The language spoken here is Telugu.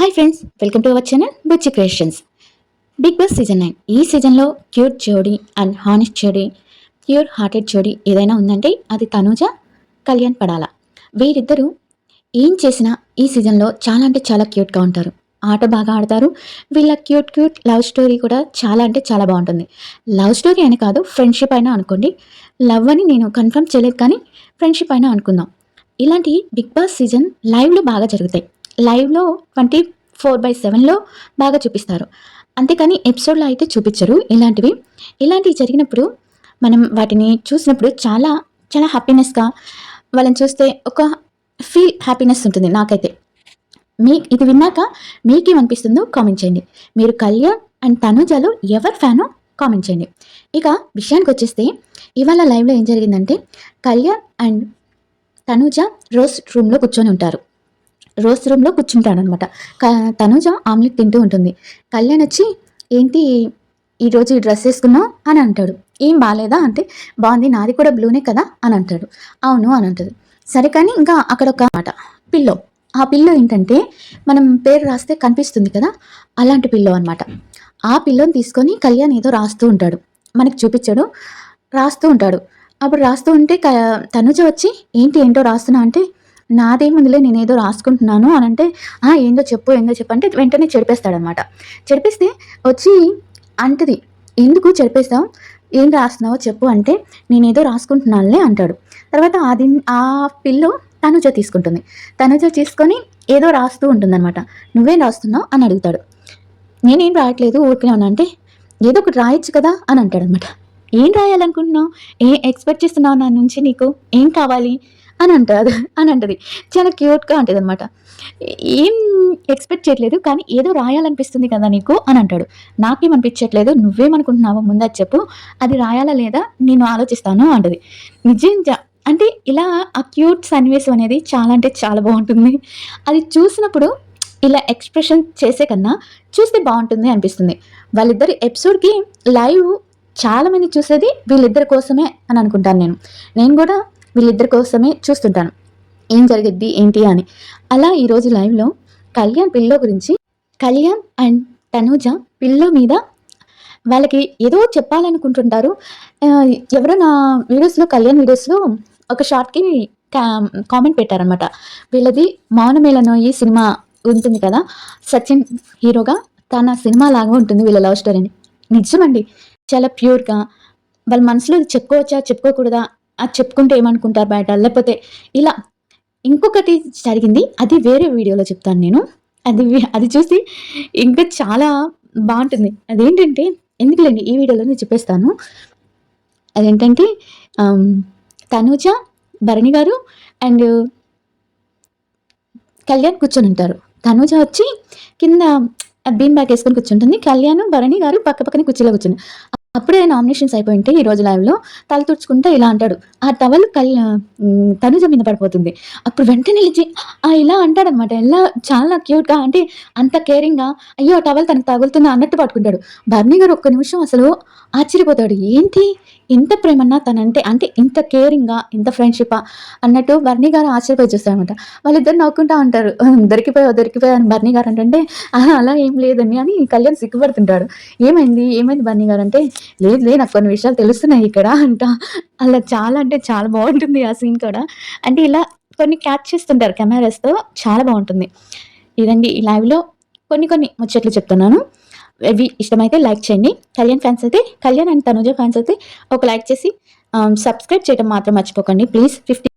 Hi friends, welcome to our channel Buchi creations. Big boss season 9 ఈ సీజన్లో క్యూట్ జోడీ అండ్ హానెస్ట్ జోడీ, ప్యూర్ హార్టెడ్ జోడీ ఏదైనా ఉందంటే అది తనూజ, కళ్యాణ్ పడాల. వీరిద్దరూ ఏం చేసినా ఈ సీజన్లో చాలా అంటే చాలా క్యూట్గా ఉంటారు. ఆట బాగా ఆడతారు. వీళ్ళ క్యూట్ క్యూట్ లవ్ స్టోరీ కూడా చాలా అంటే చాలా బాగుంటుంది. లవ్ స్టోరీ అని కాదు, ఫ్రెండ్షిప్ అయినా అనుకోండి. లవ్ అని నేను కన్ఫర్మ్ చేయలేదు, కానీ ఫ్రెండ్షిప్ అయినా అనుకుందాం. ఇలాంటి బిగ్ బాస్ సీజన్ లైవ్లో బాగా జరుగుతాయి. లైవ్లో 24/7లో బాగా చూపిస్తారు. అంతేకాని ఎపిసోడ్లో అయితే చూపించరు. ఇలాంటివి జరిగినప్పుడు మనం వాటిని చూసినప్పుడు చాలా చాలా హ్యాపీనెస్గా వాళ్ళని చూస్తే ఒక హ్యాపీనెస్ ఉంటుంది నాకైతే. ఇది విన్నాక మీకేమనిపిస్తుందో కామెంట్ చేయండి. మీరు కళ్యాణ్ అండ్ తనుజలో ఎవరు ఫ్యానో కామెంట్ చేయండి. ఇక విషయానికి వచ్చేస్తే ఇవాళ లైవ్లో ఏం జరిగిందంటే, కళ్యాణ్ అండ్ తనుజ రోజ్ రూమ్లో కూర్చొని ఉంటారు. కూర్చుంటాడనమాట. తనుజ ఆమ్లెట్ తింటూ ఉంటుంది. కళ్యాణ్ వచ్చి, ఏంటి ఈరోజు ఈ డ్రెస్ వేసుకున్నావు అని అంటాడు. ఏం బాగాలేదా అంటే, బాగుంది, నాది కూడా బ్లూనే కదా అని అంటాడు. అవును అని అంటుంది. సరే కానీ ఇంకా అక్కడ ఒక మాట, పిల్లో. ఆ పిల్లో ఏంటంటే మనం పేరు రాస్తే కనిపిస్తుంది కదా, అలాంటి పిల్లో అనమాట. ఆ పిల్లోని తీసుకొని కళ్యాణ్ ఏదో రాస్తూ ఉంటాడు. మనకి చూపించాడు, రాస్తూ ఉంటాడు. అప్పుడు రాస్తూ ఉంటే తనుజ వచ్చి, ఏంటో రాస్తున్నా అంటే, నాదేముందిలే, నేనేదో రాసుకుంటున్నాను అని అంటే, ఏందో చెప్పు అంటే వెంటనే చెరిపేస్తాడనమాట. చెరిపేస్తే వచ్చి అంటది, ఎందుకు చెరిపేస్తావు, ఏం రాస్తున్నావో చెప్పు అంటే, నేనేదో రాసుకుంటున్నానులే అంటాడు. తర్వాత ఆ పిల్లో తనుజ తీసుకుంటుంది. తనుజ తీసుకొని ఏదో రాస్తూ ఉంటుందన్నమాట. నువ్వేం రాస్తున్నావు అని అడుగుతాడు. నేనేం రాయట్లేదు, ఊరికే ఉన్నా అంటే, ఏదో ఒకటి రాయొచ్చు కదా అని అంటాడనమాట. ఏం రాయాలనుకుంటున్నావు, ఎక్స్పెక్ట్ చేస్తున్నావు నా నుంచి, నీకు ఏం కావాలి అని అంటది. చాలా క్యూట్గా ఉంటుంది అనమాట. ఏం ఎక్స్పెక్ట్ చేయట్లేదు, కానీ ఏదో రాయాలనిపిస్తుంది కదా నీకు అని అంటాడు. నాకేమనిపించట్లేదు, నువ్వేమనుకుంటున్నావో ముందు చెప్పు, అది రాయాలా లేదా నేను ఆలోచిస్తాను అంటది. నిజంగా అంటే ఇలా ఆ క్యూట్ సన్నివేశం అనేది చాలా అంటే చాలా బాగుంటుంది. అది చూసినప్పుడు ఇలా ఎక్స్ప్రెషన్ చేసే కన్నా చూస్తే బాగుంటుంది అనిపిస్తుంది. వాళ్ళిద్దరి ఎపిసోడ్కి లైవ్ చాలామంది చూసేది వీళ్ళిద్దరి కోసమే అని అనుకుంటాను. నేను కూడా వీళ్ళిద్దరి కోసమే చూస్తుంటాను, ఏం జరిగిద్ది ఏంటి అని. అలా ఈరోజు లైవ్లో కళ్యాణ్ అండ్ తనూజ పిల్లో మీద వాళ్ళకి ఏదో చెప్పాలనుకుంటుంటారు. ఎవరో నా వీడియోస్లో, కళ్యాణ్ వీడియోస్లో ఒక షార్ట్కి కామెంట్ పెట్టారనమాట. వీళ్ళది మౌనమేళనోయి సినిమా ఉంటుంది కదా, సచిన్ హీరోగా, తన సినిమా లాగా ఉంటుంది వీళ్ళ లవ్ స్టోరీని. నిజమండి, చాలా ప్యూర్గా వాళ్ళ మనసులో చెప్పుకోవచ్చా చెప్పుకోకూడదా, అది చెప్పుకుంటే ఏమనుకుంటారు బయట, లేకపోతే ఇలా. ఇంకొకటి జరిగింది, అది వేరే వీడియోలో చెప్తాను నేను. అది చూసి ఇంకా చాలా బాగుంటుంది. అదేంటంటే, ఎందుకులేండి ఈ వీడియోలో నేను చెప్పేస్తాను. అదేంటంటే తనూజ, భరణి గారు అండ్ కళ్యాణ్ కూర్చొని ఉంటారు. తనూజ వచ్చి కింద బీన్ బ్యాగ్ వేసుకొని కూర్చుంటుంది. కళ్యాణ్, భరణి గారు పక్క పక్కనే కుర్చీలో కూర్చుని. అప్పుడే నామినేషన్స్ అయిపోయింటే ఈరోజు లైవ్లో తల తుడుచుకుంటే ఇలా అంటాడు. ఆ టవల్ తనుజ మీద పడిపోతుంది. అప్పుడు వెంటనే లేచి ఇలా అంటాడనమాట. ఎలా చాలా క్యూట్గా, అంటే అంత కేరింగ్గా, అయ్యో టవల్ తనకు తగులుతుందా అన్నట్టు పట్టుకుంటాడు. భరణి గారు ఒక్క నిమిషం అసలు ఆశ్చర్యపోతాడు. ఏంటి ఇంత ప్రేమన్నా తనంటే, అంటే ఇంత కేరింగ్గా, ఇంత ఫ్రెండ్షిప్పా అన్నట్టు భరణి గారు ఆశ్చర్యపోయి చూస్తారనమాట. వాళ్ళిద్దరు నవ్వుకుంటా ఉంటారు. దొరికిపోయా అని భరణి గారు అంటే, అలా ఏం లేదని అని కళ్యాణ్ సిగ్గుపడుతుంటాడు. ఏమైంది భరణి గారు అంటే, లేదు నాకు కొన్ని విషయాలు తెలుస్తున్నాయి ఇక్కడ అంట. అలా చాలా అంటే చాలా బాగుంటుంది ఆ సీన్ కూడా. అంటే ఇలా కొన్ని క్యాచ్ చేస్తుంటారు కెమెరాస్తో, చాలా బాగుంటుంది. ఇదండి ఈ లైవ్లో కొన్ని ముచ్చట్లు చెప్తున్నాను. ఇవి ఇష్టమైతే లైక్ చేయండి. కళ్యాణ్ అండ్ తనుజ ఫ్యాన్స్ అయితే ఒక లైక్ చేసి సబ్స్క్రైబ్ చేయడం మాత్రం మర్చిపోకండి ప్లీజ్. 50